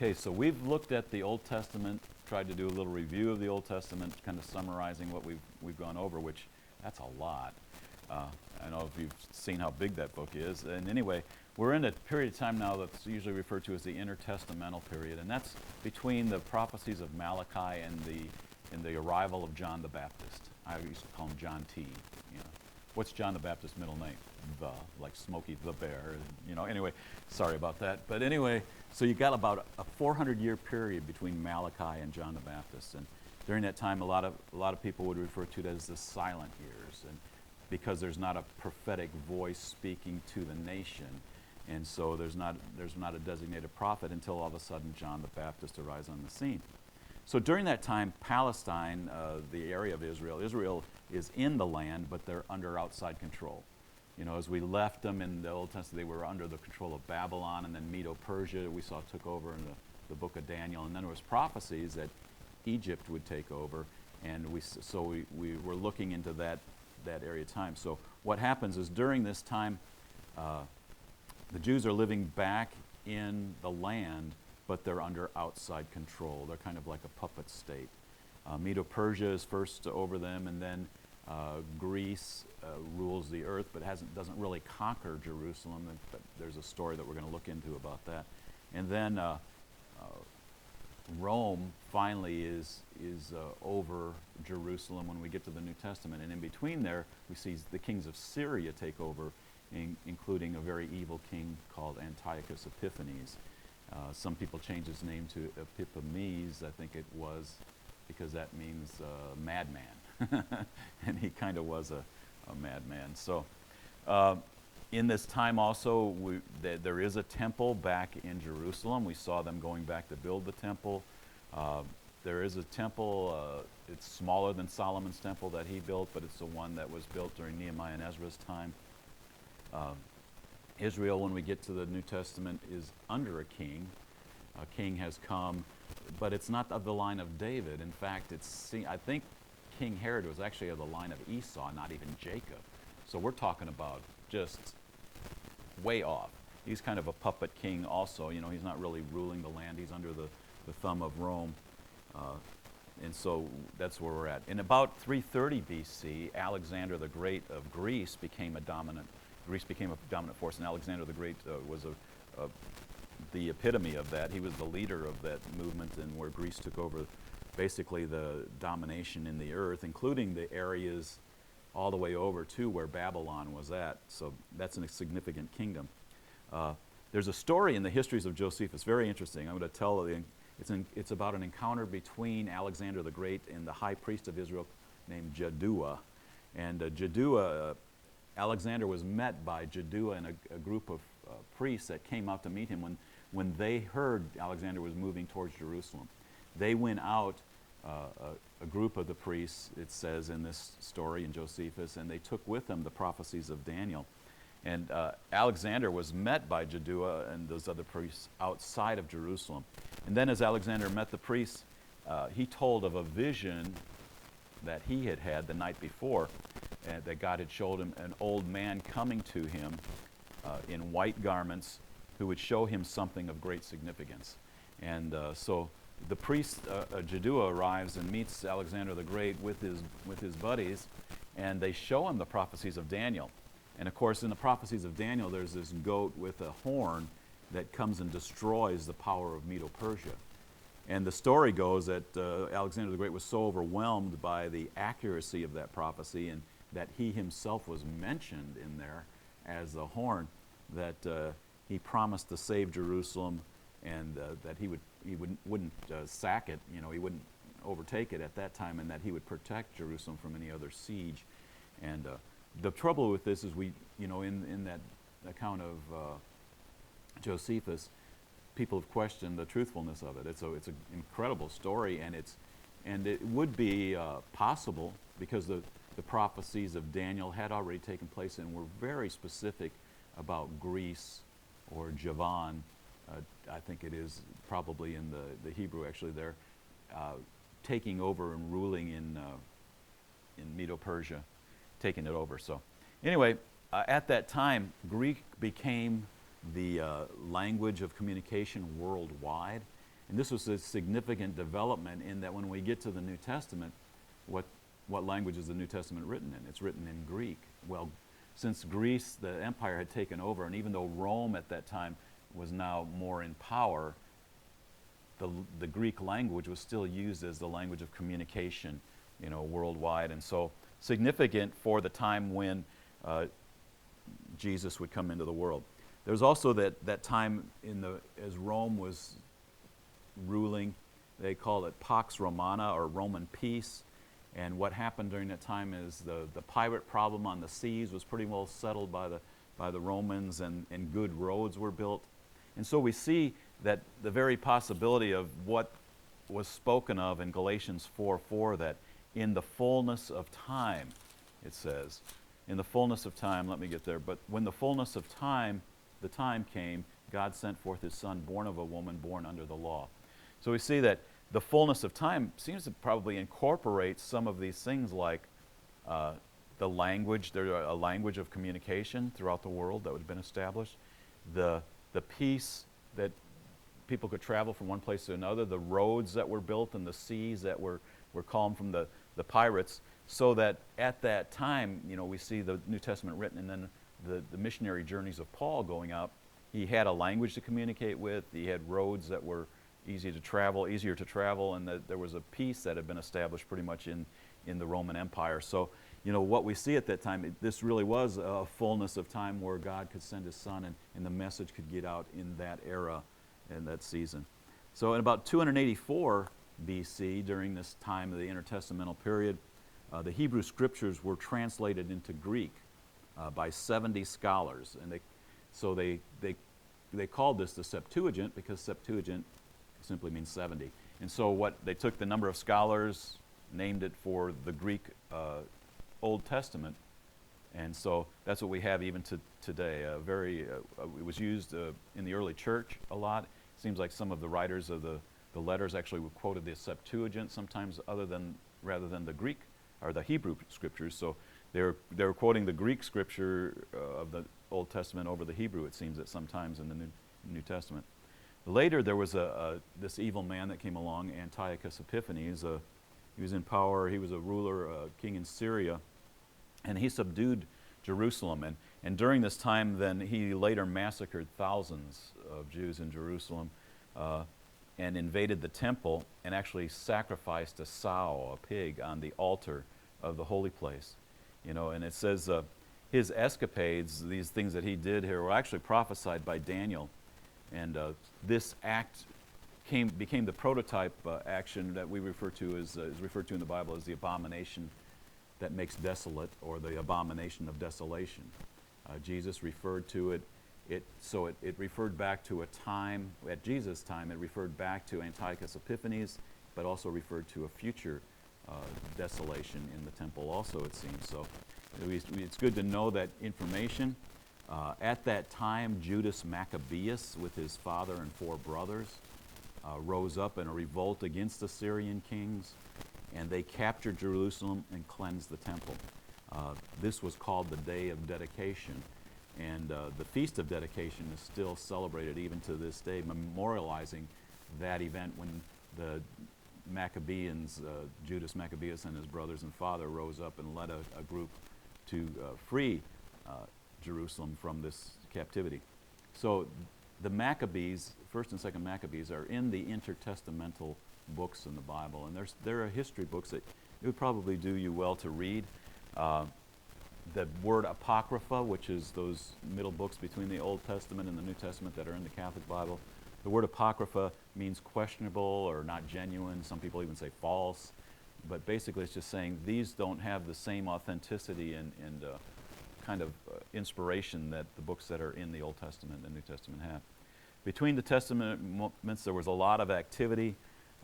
Okay, so we've looked at the Old Testament, tried to do a little review of the Old Testament, kind of summarizing what we've gone over, which that's a lot. I don't know if you've seen how big that book is. And anyway, we're in a period of time now that's usually referred to as the intertestamental period, and that's between the prophecies of Malachi and the arrival of John the Baptist. I used to call him John T. You know, what's John the Baptist's middle name? Like Smokey the Bear. You know. Anyway, sorry about that. But anyway, so you got about a 400-year period between Malachi and John the Baptist, and during that time, a lot of people would refer to it as the silent years, and because there's not a prophetic voice speaking to the nation, and so there's not a designated prophet until all of a sudden John the Baptist arrives on the scene. So during that time, Palestine, the area of Israel is in the land, but they're under outside control. You know, as we left them in the Old Testament, they were under the control of Babylon, and then Medo-Persia we saw took over in the book of Daniel, and then there was prophecies that Egypt would take over, and we were looking into that area of time. So what happens is during this time, the Jews are living back in the land, but they're under outside control. They're kind of like a puppet state. Medo-Persia is first over them, and then Greece rules the earth, but doesn't really conquer Jerusalem. But there's a story that we're going to look into about that. And then Rome finally is over Jerusalem when we get to the New Testament. And in between there, we see the kings of Syria take over, including a very evil king called Antiochus Epiphanes. Some people change his name to Epiphanes, I think it was, because that means madman. And he kind of was a madman. So in this time also, there is a temple back in Jerusalem. We saw them going back to build the temple. There is a temple. It's smaller than Solomon's temple that he built, but it's the one that was built during Nehemiah and Ezra's time. Israel, when we get to the New Testament, is under a king. A king has come, but it's not of the line of David. In fact, I think King Herod was actually of the line of Esau, not even Jacob. So we're talking about just way off. He's kind of a puppet king also. You know, he's not really ruling the land. He's under the thumb of Rome. And so that's where we're at. In about 330 BC, Alexander the Great of Greece became a dominant force, and Alexander the Great was the epitome of that. He was the leader of that movement, and where Greece took over basically the domination in the earth, including the areas all the way over to where Babylon was at. So that's a significant kingdom. There's a story in the histories of Josephus, very interesting. I'm going to tell you. It's about an encounter between Alexander the Great and the high priest of Israel named Jaddua. And Alexander was met by Jaddua and a group of priests that came out to meet him when they heard Alexander was moving towards Jerusalem. They went out, a group of the priests, it says in this story in Josephus, and they took with them the prophecies of Daniel. And Alexander was met by Jaddua and those other priests outside of Jerusalem. And then as Alexander met the priests, he told of a vision that he had had the night before, that God had showed him an old man coming to him in white garments who would show him something of great significance. And so the priest, Jaddua, arrives and meets Alexander the Great with his buddies, and they show him the prophecies of Daniel. And of course, in the prophecies of Daniel, there's this goat with a horn that comes and destroys the power of Medo-Persia. And the story goes that Alexander the Great was so overwhelmed by the accuracy of that prophecy, and that he himself was mentioned in there as the horn, that he promised to save Jerusalem, and that he wouldn't sack it. You know, he wouldn't overtake it at that time, and that he would protect Jerusalem from any other siege. And the trouble with this is in that account of Josephus, people have questioned the truthfulness of it. It's an incredible story, and it would be possible because the prophecies of Daniel had already taken place and were very specific about Greece or Javan. I think it is probably in the Hebrew actually there, taking over and ruling in Medo-Persia, taking it over. So anyway, at that time, Greek became the language of communication worldwide. And this was a significant development in that when we get to the New Testament, what language is the New Testament written in? It's written in Greek. Well, since Greece, the empire, had taken over, and even though Rome at that time was now more in power, the Greek language was still used as the language of communication, worldwide. And so significant for the time when Jesus would come into the world. There's also that time as Rome was ruling, they called it Pax Romana, or Roman peace. And what happened during that time is the pirate problem on the seas was pretty well settled by the Romans, and good roads were built. And so we see that the very possibility of what was spoken of in Galatians 4:4, that in the fullness of time, it says, in the fullness of time, let me get there, but when the fullness of time, the time came, God sent forth his Son, born of a woman, born under the law. So we see that the fullness of time seems to probably incorporate some of these things, like the language. There's a language of communication throughout the world that would have been established. The peace that people could travel from one place to another, the roads that were built, and the seas that were calmed from the pirates, so that at that time, we see the New Testament written, and then the missionary journeys of Paul going out. He had a language to communicate with. He had roads that were easier to travel, and that there was a peace that had been established pretty much in the Roman Empire. So, what we see at that time, this really was a fullness of time where God could send his Son, and the message could get out in that era and that season. So in about 284 BC, during this time of the intertestamental period, the Hebrew Scriptures were translated into Greek by 70 scholars, and they called this the Septuagint, because Septuagint simply means 70. And so they took the number of scholars, named it for the Greek Old Testament, and so that's what we have even today. It was used in the early church a lot. It seems like some of the writers of the letters actually quoted the Septuagint sometimes, rather than the Greek or the Hebrew Scriptures. So they were quoting the Greek Scripture of the Old Testament over the Hebrew, it seems, at sometimes in the New Testament. Later, there was this evil man that came along, Antiochus Epiphanes. He was in power. He was a ruler, king in Syria, and he subdued Jerusalem. And during this time, then, he later massacred thousands of Jews in Jerusalem and invaded the temple and actually sacrificed a sow, a pig, on the altar of the holy place. And it says his escapades, these things that he did here, were actually prophesied by Daniel. And this act became the prototype action that we refer to is referred to in the Bible as the abomination that makes desolate, or the abomination of desolation. Jesus referred to it. It referred back to a time, at Jesus' time, it referred back to Antiochus Epiphanes, but also referred to a future desolation in the temple also, it seems. So it's good to know that information. At that time, Judas Maccabeus, with his father and 4 brothers, rose up in a revolt against the Syrian kings, and they captured Jerusalem and cleansed the temple. This was called the Day of Dedication, and the Feast of Dedication is still celebrated even to this day, memorializing that event when the Maccabeans, Judas Maccabeus and his brothers and father, rose up and led a group to free Jerusalem from this captivity. So the Maccabees, 1st and 2nd Maccabees, are in the intertestamental books in the Bible, and there are history books that it would probably do you well to read. The word Apocrypha, which is those middle books between the Old Testament and the New Testament that are in the Catholic Bible, the word Apocrypha means questionable or not genuine. Some people even say false, but basically it's just saying these don't have the same authenticity and kind of inspiration that the books that are in the Old Testament and the New Testament have. Between the Testaments, there was a lot of activity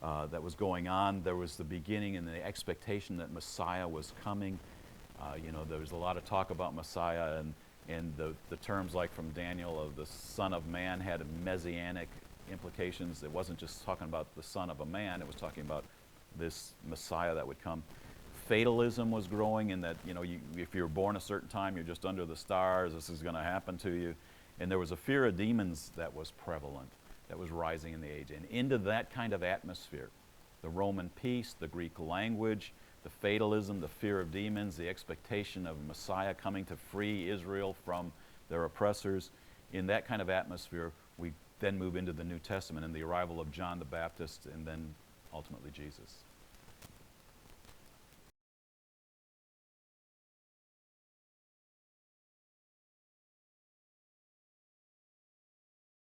that was going on. There was the beginning and the expectation that Messiah was coming. There was a lot of talk about Messiah, and the terms like from Daniel of the Son of Man had messianic implications. It wasn't just talking about the Son of a Man, it was talking about this Messiah that would come. Fatalism was growing in that, if you're born a certain time, you're just under the stars, this is going to happen to you. And there was a fear of demons that was prevalent. that was rising in the age. And into that kind of atmosphere, the Roman peace, the Greek language, the fatalism, the fear of demons, the expectation of a Messiah coming to free Israel from their oppressors, in that kind of atmosphere, we then move into the New Testament and the arrival of John the Baptist and then ultimately Jesus.